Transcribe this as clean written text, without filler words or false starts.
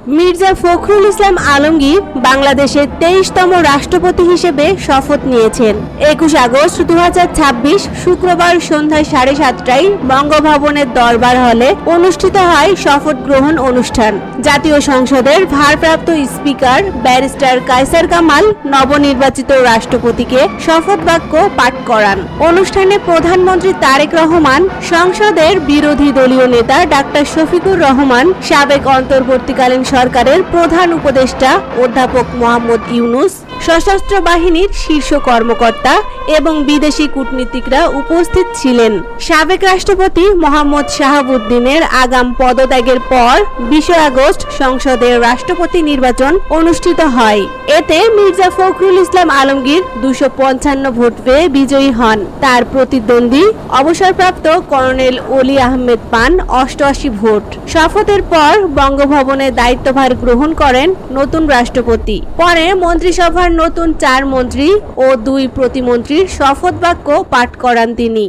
মির্জা ফখরুল ইসলাম আলমগীর বাংলাদেশের 23তম রাষ্ট্রপতি হিসেবে শপথ নিয়েছেন। 21 আগস্ট 2026 শুক্রবার সন্ধ্যায় 7:30টায় বঙ্গভবনের দরবার হলে অনুষ্ঠিত হয় শপথ গ্রহণ অনুষ্ঠান। জাতীয় সংসদের ভারপ্রাপ্ত স্পিকার ব্যারিস্টার কায়সার কামাল নবনির্বাচিত রাষ্ট্রপতিকে শপথ বাক্য পাঠ করান। অনুষ্ঠানে প্রধানমন্ত্রী তারেক রহমান, সংসদের বিরোধী দলীয় নেতা ডাক্তার শফিকুর রহমান, সাবেক অন্তর্বর্তীকালীন সরকারের প্রধান উপদেষ্টা অধ্যাপক মোহাম্মদ ইউনুস, সশস্ত্র বাহিনীর শীর্ষ কর্মকর্তা এবং বিদেশি কূটনীতিকরা উপস্থিত ছিলেন। সাবেক রাষ্ট্রপতি মোহাম্মদ শাহাবুদ্দিনের আগাম পদত্যাগের পর 20 আগস্ট সংসদের রাষ্ট্রপতি নির্বাচন অনুষ্ঠিত হয়। এতে মির্জা ফখরুল ইসলাম আলমগীর 255 ভোট পেয়ে বিজয়ী হন। তার প্রতিদ্বন্দ্বী অবসরপ্রাপ্ত কর্নেল অলি আহমেদ পান 88 ভোট। শপথের পর বঙ্গভবনে দায়িত্বভার গ্রহণ করেন নতুন রাষ্ট্রপতি। পরে মন্ত্রিসভার নতুন 4 মন্ত্রী ও 2 প্রতিমন্ত্রীর শপথ বাক্য পাঠ করান তিনি।